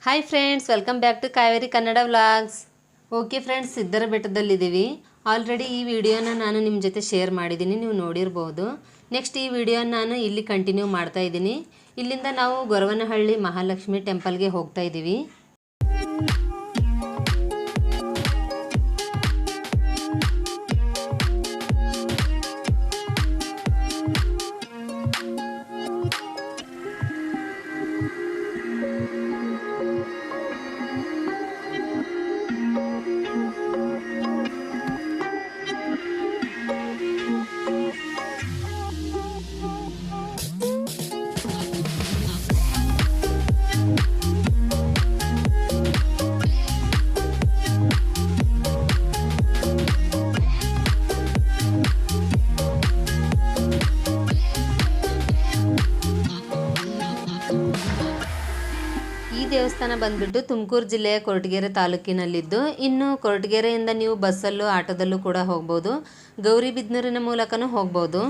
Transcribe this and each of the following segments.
Hi friends, welcome back to Kaveri Kannada vlogs. Okay friends, ಸಿದ್ದರ ಬೆಟ್ಟದಲ್ಲಿದ್ದೀವಿ. Already ಈ ವಿಡಿಯೋನ ನಾನು ನಿಮ್ಮ ಜೊತೆ ಶೇರ್ ಮಾಡಿದ್ದೀನಿ, ನೀವು ನೋಡಿರ್ಬೋದು. ನೆಕ್ಸ್ಟ್ ಈ ವಿಡಿಯೋನ ನಾನು ಇಲ್ಲಿ ಕಂಟಿನ್ಯೂ ಮಾಡ್ತಾ ಇದ್ದೀನಿ. ಇಲ್ಲಿಂದ ನಾವು ಗೊರವನಹಳ್ಳಿ ಮಹಾಲಕ್ಷ್ಮಿ ಟೆಂಪಲ್ಗೆ ಹೋಗ್ತಾ ಇದ್ದೀವಿ. ದೇವಸ್ಥಾನ ಬಂದ್ಬಿಟ್ಟು ತುಮಕೂರು ಜಿಲ್ಲೆಯ ಕೊರಟಗೆರೆ ತಾಲೂಕಿನಲ್ಲಿದ್ದು, ಇನ್ನು ಕೊರಟಗೆರೆಯಿಂದ ನೀವು ಬಸ್ಸಲ್ಲೂ ಆಟೋದಲ್ಲೂ ಕೂಡ ಹೋಗ್ಬೋದು. ಗೌರಿಬಿದನೂರಿನ ಮೂಲಕನೂ ಹೋಗ್ಬೋದು.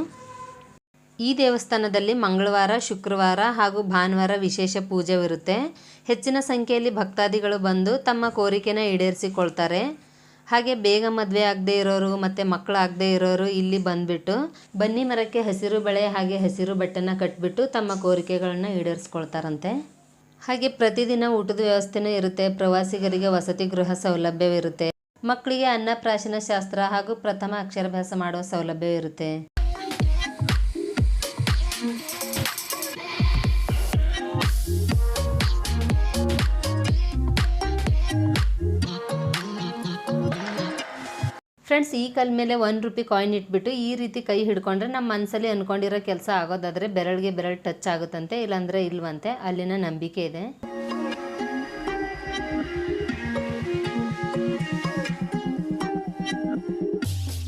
ಈ ದೇವಸ್ಥಾನದಲ್ಲಿ ಮಂಗಳವಾರ, ಶುಕ್ರವಾರ ಹಾಗೂ ಭಾನುವಾರ ವಿಶೇಷ ಪೂಜೆವಿರುತ್ತೆ. ಹೆಚ್ಚಿನ ಸಂಖ್ಯೆಯಲ್ಲಿ ಭಕ್ತಾದಿಗಳು ಬಂದು ತಮ್ಮ ಕೋರಿಕೆನ ಈಡೇರಿಸಿಕೊಳ್ತಾರೆ. ಹಾಗೆ ಬೇಗ ಮದುವೆ ಆಗದೆ ಇರೋರು ಮತ್ತು ಮಕ್ಕಳಾಗದೇ ಇರೋರು ಇಲ್ಲಿ ಬಂದುಬಿಟ್ಟು ಬನ್ನಿ ಮರಕ್ಕೆ ಹಸಿರು ಬಳೆ ಹಾಗೆ ಹಸಿರು ಬಟ್ಟೆನ ಕಟ್ಟಿಬಿಟ್ಟು ತಮ್ಮ ಕೋರಿಕೆಗಳನ್ನ ಈಡೇರಿಸ್ಕೊಳ್ತಾರಂತೆ. ಹಾಗೆ ಪ್ರತಿದಿನ ಊಟದ ವ್ಯವಸ್ಥೆನೂ ಇರುತ್ತೆ. ಪ್ರವಾಸಿಗರಿಗೆ ವಸತಿ ಗೃಹ ಸೌಲಭ್ಯವಿರುತ್ತೆ. ಮಕ್ಕಳಿಗೆ ಅನ್ನಪ್ರಾಶನ ಶಾಸ್ತ್ರ ಹಾಗೂ ಪ್ರಥಮ ಅಕ್ಷರಾಭ್ಯಾಸ ಮಾಡುವ ಸೌಲಭ್ಯವಿರುತ್ತೆ. ಫ್ರೆಂಡ್ಸ್, ಈ ಕಲ್ ಮೇಲೆ 1 ರೂಪಾಯಿ ಕಾಯಿನ್ ಇಟ್ಬಿಟ್ಟು ಈ ರೀತಿ ಕೈ ಹಿಡ್ಕೊಂಡ್ರೆ ನಮ್ಮ ಮನಸ್ಸಲ್ಲಿ ಅಂದ್ಕೊಂಡಿರೋ ಕೆಲಸ ಆಗೋದಾದರೆ ಬೆರಳಿಗೆ ಬೆರಳು ಟಚ್ ಆಗುತ್ತಂತೆ, ಇಲ್ಲಾಂದರೆ ಇಲ್ವಂತೆ. ಅಲ್ಲಿನ ನಂಬಿಕೆ ಇದೆ.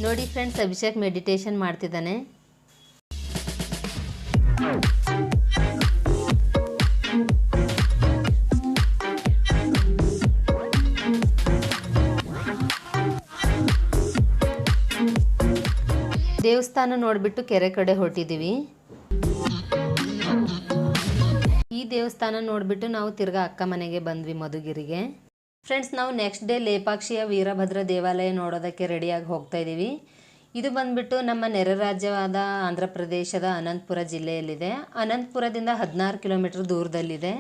ನೋಡಿ ಫ್ರೆಂಡ್ಸ್, ಅಭಿಷೇಕ್ ಮೆಡಿಟೇಷನ್ ಮಾಡ್ತಿದ್ದಾನೆ. ದೇವಸ್ಥಾನ ನೋಡಿಬಿಟ್ಟು ಕೆರೆ ಕಡೆ ಹೊರಟಿದ್ದೀವಿ. ಈ ದೇವಸ್ಥಾನ ನೋಡಿಬಿಟ್ಟು ನಾವು ತಿರ್ಗಾ ಅಕ್ಕ ಮನೆಗೆ ಬಂದ್ವಿ, ಮಧುಗಿರಿಗೆ. ಫ್ರೆಂಡ್ಸ್, ನಾವು ನೆಕ್ಸ್ಟ್ ಡೇ ಲೇಪಾಕ್ಷಿಯ ವೀರಭದ್ರ ದೇವಾಲಯ ನೋಡೋದಕ್ಕೆ ರೆಡಿಯಾಗಿ ಹೋಗ್ತಾ ಇದ್ದೀವಿ. ಇದು ಬಂದ್ಬಿಟ್ಟು ನಮ್ಮ ನೆರೆ ರಾಜ್ಯವಾದ ಆಂಧ್ರ ಪ್ರದೇಶದ ಅನಂತಪುರ ಜಿಲ್ಲೆಯಲ್ಲಿದೆ. ಅನಂತಪುರದಿಂದ 16 ಕಿಲೋಮೀಟರ್ ದೂರದಲ್ಲಿದೆ.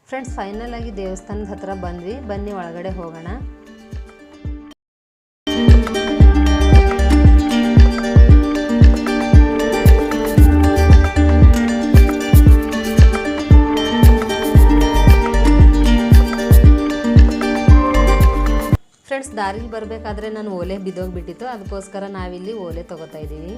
ಫ್ರೆಂಡ್ಸ್, ಫೈನಲ್ ಆಗಿ ದೇವಸ್ಥಾನದ ಹತ್ರ ಬಂದ್ವಿ. ಬನ್ನಿ ಒಳಗಡೆ ಹೋಗೋಣ. ಫ್ರೆಂಡ್ಸ್, ದಾರಿಲಿ ಬರಬೇಕಾದ್ರೆ ನಾನು ಓಲೆ ಬಿದ್ದೋಗ್ಬಿಟ್ಟಿತ್ತು. ಅದಕ್ಕೋಸ್ಕರ ನಾವಿಲ್ಲಿ ಓಲೆ ತಗೋತಾ ಇದ್ದೀವಿ.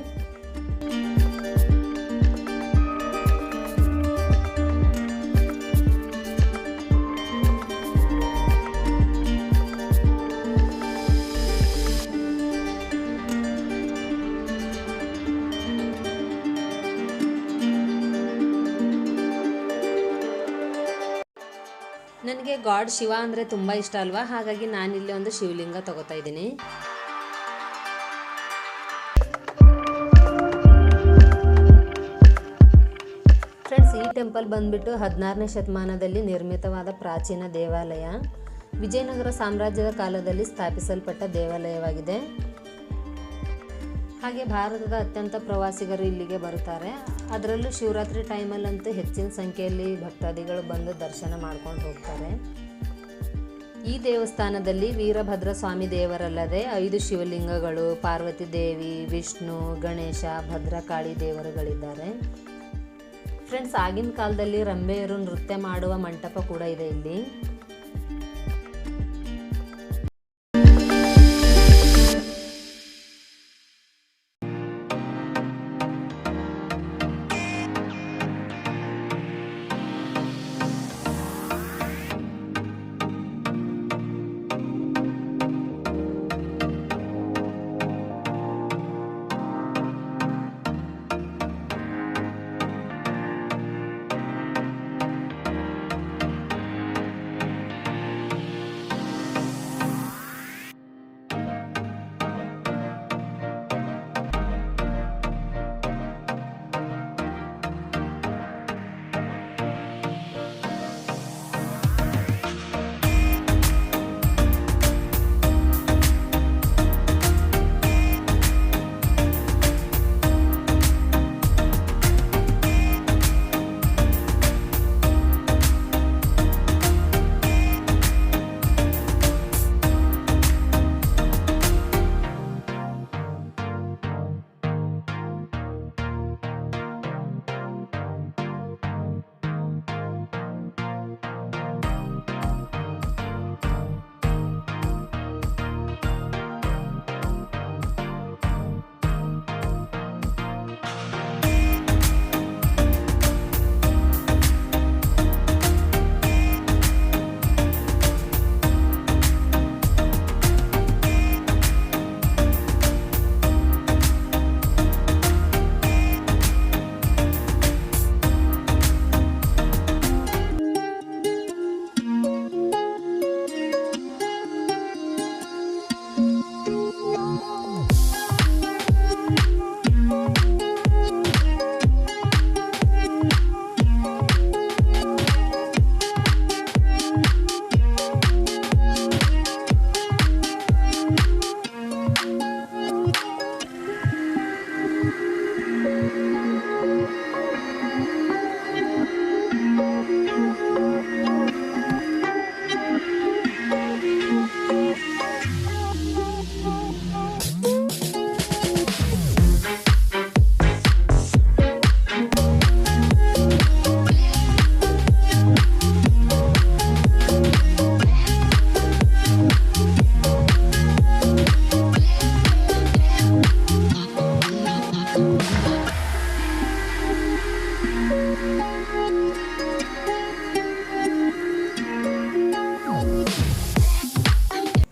ನನಗೆ ಗಾಡ್ ಶಿವ ಅಂದರೆ ತುಂಬ ಇಷ್ಟ ಅಲ್ವಾ, ಹಾಗಾಗಿ ನಾನಿಲ್ಲಿ ಒಂದು ಶಿವಲಿಂಗ ತಗೋತಾ ಇದ್ದೀನಿ. ಫ್ರೆಂಡ್ಸ್, ಈ ಟೆಂಪಲ್ ಬಂದ್ಬಿಟ್ಟು 16ನೇ ಶತಮಾನದಲ್ಲಿ ನಿರ್ಮಿತವಾದ ಪ್ರಾಚೀನ ದೇವಾಲಯ. ವಿಜಯನಗರ ಸಾಮ್ರಾಜ್ಯದ ಕಾಲದಲ್ಲಿ ಸ್ಥಾಪಿಸಲ್ಪಟ್ಟ ದೇವಾಲಯವಾಗಿದೆ. ಹಾಗೆ ಭಾರತದ ಅತ್ಯಂತ ಪ್ರವಾಸಿಗರು ಇಲ್ಲಿಗೆ ಬರುತ್ತಾರೆ. ಅದರಲ್ಲೂ ಶಿವರಾತ್ರಿ ಟೈಮಲ್ಲಂತೂ ಹೆಚ್ಚಿನ ಸಂಖ್ಯೆಯಲ್ಲಿ ಭಕ್ತಾದಿಗಳು ಬಂದು ದರ್ಶನ ಮಾಡ್ಕೊಂಡು ಹೋಗ್ತಾರೆ. ಈ ದೇವಸ್ಥಾನದಲ್ಲಿ ವೀರಭದ್ರ ಸ್ವಾಮಿ ದೇವರಲ್ಲದೆ 5 ಶಿವಲಿಂಗಗಳು, ಪಾರ್ವತಿ ದೇವಿ, ವಿಷ್ಣು, ಗಣೇಶ, ಭದ್ರಕಾಳಿ ದೇವರುಗಳಿದ್ದಾರೆ. ಫ್ರೆಂಡ್ಸ್, ಆಗಿನ ಕಾಲದಲ್ಲಿ ರಂಬೆಯರು ನೃತ್ಯ ಮಾಡುವ ಮಂಟಪ ಕೂಡ ಇದೆ ಇಲ್ಲಿ.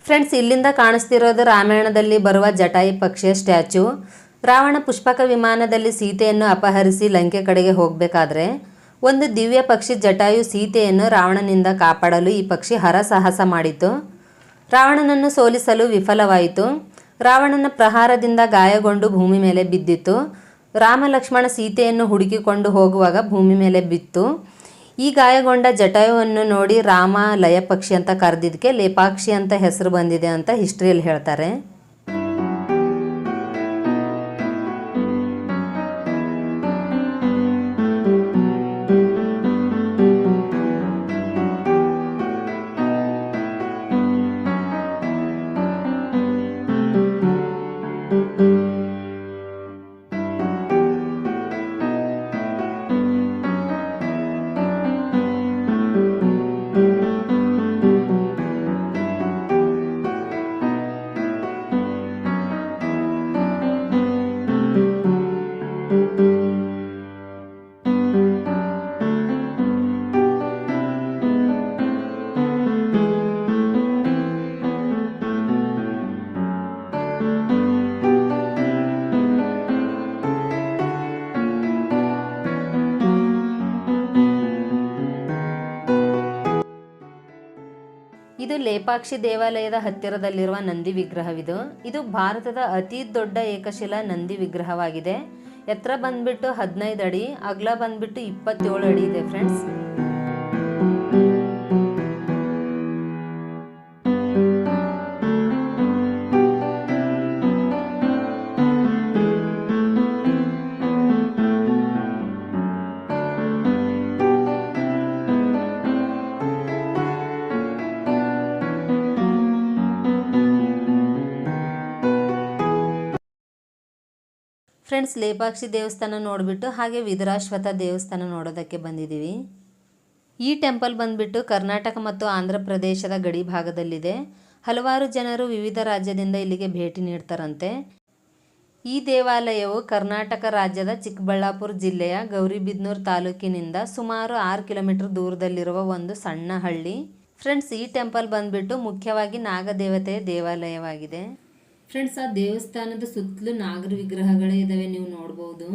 ಫ್ರೆಂಡ್ಸ್, ಇಲ್ಲಿಂದ ಕಾಣಿಸ್ತಿರೋದು ರಾಮಾಯಣದಲ್ಲಿ ಬರುವ ಜಟಾಯು ಪಕ್ಷಿಯ ಸ್ಟ್ಯಾಚು. ರಾವಣ ಪುಷ್ಪಕ ವಿಮಾನದಲ್ಲಿ ಸೀತೆಯನ್ನು ಅಪಹರಿಸಿ ಲಂಕೆ ಕಡೆಗೆ ಹೋಗಬೇಕಾದ್ರೆ ಒಂದು ದಿವ್ಯ ಪಕ್ಷಿ ಜಟಾಯು ಸೀತೆಯನ್ನು ರಾವಣನಿಂದ ಕಾಪಾಡಲು ಈ ಪಕ್ಷಿ ಹರಸಾಹಸ ಮಾಡಿತು. ರಾವಣನನ್ನು ಸೋಲಿಸಲು ವಿಫಲವಾಯಿತು. ರಾವಣನ ಪ್ರಹಾರದಿಂದ ಗಾಯಗೊಂಡು ಭೂಮಿ ಮೇಲೆ ಬಿದ್ದಿತು. ರಾಮ ಲಕ್ಷ್ಮಣ ಸೀತೆಯನ್ನು ಹುಡುಕಿಕೊಂಡು ಹೋಗುವಾಗ ಭೂಮಿ ಮೇಲೆ ಬಿತ್ತು. ಈ ಗಾಯಗೊಂಡ ಜಟಾಯುವನ್ನು ನೋಡಿ ರಾಮ ಲಯ ಪಕ್ಷಿ ಅಂತ ಕರೆದಿದ್ದಕ್ಕೆ ಲೇಪಾಕ್ಷಿ ಅಂತ ಹೆಸರು ಬಂದಿದೆ ಅಂತ ಹಿಸ್ಟ್ರಿಯಲ್ಲಿ ಹೇಳ್ತಾರೆ. ಇದು ಲೇಪಾಕ್ಷಿ ದೇವಾಲಯದ ಹತ್ತಿರದಲ್ಲಿರುವ ನಂದಿ ವಿಗ್ರಹವಿದು. ಇದು ಭಾರತದ ಅತಿ ದೊಡ್ಡ ಏಕಶಿಲಾ ನಂದಿ ವಿಗ್ರಹವಾಗಿದೆ. ಎತ್ತರ ಬಂದ್ಬಿಟ್ಟು 15 ಅಡಿ, ಅಗಲ ಬಂದ್ಬಿಟ್ಟು 27 ಅಡಿ ಇದೆ ಫ್ರೆಂಡ್ಸ್. ಫ್ರೆಂಡ್ಸ್, ಲೇಪಾಕ್ಷಿ ದೇವಸ್ಥಾನ ನೋಡಿಬಿಟ್ಟು ಹಾಗೆ ವಿದುರಾಶ್ವಥ ದೇವಸ್ಥಾನ ನೋಡೋದಕ್ಕೆ ಬಂದಿದ್ದೀವಿ. ಈ ಟೆಂಪಲ್ ಬಂದ್ಬಿಟ್ಟು ಕರ್ನಾಟಕ ಮತ್ತು ಆಂಧ್ರ ಪ್ರದೇಶದ ಗಡಿ ಭಾಗದಲ್ಲಿದೆ. ಹಲವಾರು ಜನರು ವಿವಿಧ ರಾಜ್ಯದಿಂದ ಇಲ್ಲಿಗೆ ಭೇಟಿ ನೀಡ್ತಾರಂತೆ. ಈ ದೇವಾಲಯವು ಕರ್ನಾಟಕ ರಾಜ್ಯದ ಚಿಕ್ಕಬಳ್ಳಾಪುರ ಜಿಲ್ಲೆಯ ಗೌರಿಬಿದನೂರು ತಾಲೂಕಿನಿಂದ ಸುಮಾರು 6 ಕಿಲೋಮೀಟರ್ ದೂರದಲ್ಲಿರುವ ಒಂದು ಸಣ್ಣ ಹಳ್ಳಿ. ಫ್ರೆಂಡ್ಸ್, ಈ ಟೆಂಪಲ್ ಬಂದ್ಬಿಟ್ಟು ಮುಖ್ಯವಾಗಿ ನಾಗದೇವತೆಯ ದೇವಾಲಯವಾಗಿದೆ. ಫ್ರೆಂಡ್ಸ್, ಆ ದೇವಸ್ಥಾನದ ಸುತ್ತಲೂ ನಾಗರ ವಿಗ್ರಹಗಳೇ ಇದಾವೆ, ನೀವು ನೋಡ್ಬೋದು.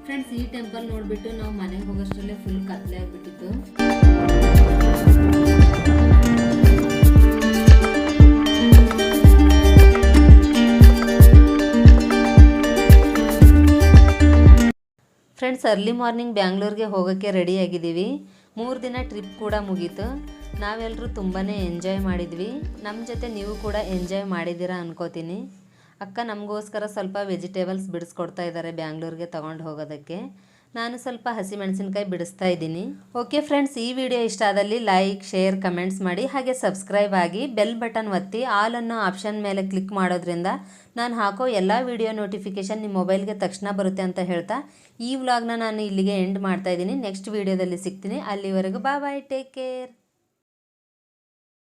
ಫ್ರೆಂಡ್ಸ್, ಈ ಟೆಂಪಲ್ ನೋಡಿಬಿಟ್ಟು ನಾವು ಮನೆಗೆ ಹೋಗೋಷ್ಟರಲ್ಲೇ ಫುಲ್ ಕತ್ಲೆ ಆಗಿಬಿಟ್ಟಿತ್ತು. ಫ್ರೆಂಡ್ಸ್, ಅರ್ಲಿ ಮಾರ್ನಿಂಗ್ ಬ್ಯಾಂಗ್ಳೂರ್ಗೆ ಹೋಗೋಕ್ಕೆ ರೆಡಿ ಆಗಿದ್ದೀವಿ. 3 ದಿನ ಟ್ರಿಪ್ ಕೂಡ ಮುಗೀತು. ನಾವೆಲ್ಲರೂ ತುಂಬಾ ಎಂಜಾಯ್ ಮಾಡಿದ್ವಿ. ನಮ್ಮ ಜೊತೆ ನೀವು ಕೂಡ ಎಂಜಾಯ್ ಮಾಡಿದ್ದೀರಾ ಅನ್ಕೋತೀನಿ. ಅಕ್ಕ ನಮಗೋಸ್ಕರ ಸ್ವಲ್ಪ ವೆಜಿಟೇಬಲ್ಸ್ ಬಿಡಿಸ್ಕೊಡ್ತಾ ಇದ್ದಾರೆ ಬ್ಯಾಂಗ್ಳೂರ್ಗೆ ತಗೊಂಡು ಹೋಗೋದಕ್ಕೆ. ನಾನು ಸ್ವಲ್ಪ ಹಸಿಮೆಣಸಿನ್ಕಾಯಿ ಬಿಡಿಸ್ತಾ ಇದ್ದೀನಿ. ಓಕೆ ಫ್ರೆಂಡ್ಸ್, ಈ ವಿಡಿಯೋ ಇಷ್ಟ ಆದಲ್ಲಿ ಲೈಕ್, ಶೇರ್, ಕಮೆಂಟ್ಸ್ ಮಾಡಿ. ಹಾಗೆ ಸಬ್ಸ್ಕ್ರೈಬ್ ಆಗಿ ಬೆಲ್ ಬಟನ್ ಒತ್ತಿ ಆಲ್ ಅನ್ನೋ ಆಪ್ಷನ್ ಮೇಲೆ ಕ್ಲಿಕ್ ಮಾಡೋದ್ರಿಂದ ನಾನು ಹಾಕೋ ಎಲ್ಲ ವಿಡಿಯೋ ನೋಟಿಫಿಕೇಷನ್ ನಿಮ್ಮ ಮೊಬೈಲ್ಗೆ ತಕ್ಷಣ ಬರುತ್ತೆ ಅಂತ ಹೇಳ್ತಾ ಈ ವ್ಲಾಗ್ನ ನಾನು ಇಲ್ಲಿಗೆ ಎಂಡ್ ಮಾಡ್ತಾ ಇದ್ದೀನಿ. ನೆಕ್ಸ್ಟ್ ವಿಡಿಯೋದಲ್ಲಿ ಸಿಗ್ತೀನಿ. ಅಲ್ಲಿವರೆಗೂ ಬಾಯ್, ಟೇಕ್ ಕೇರ್.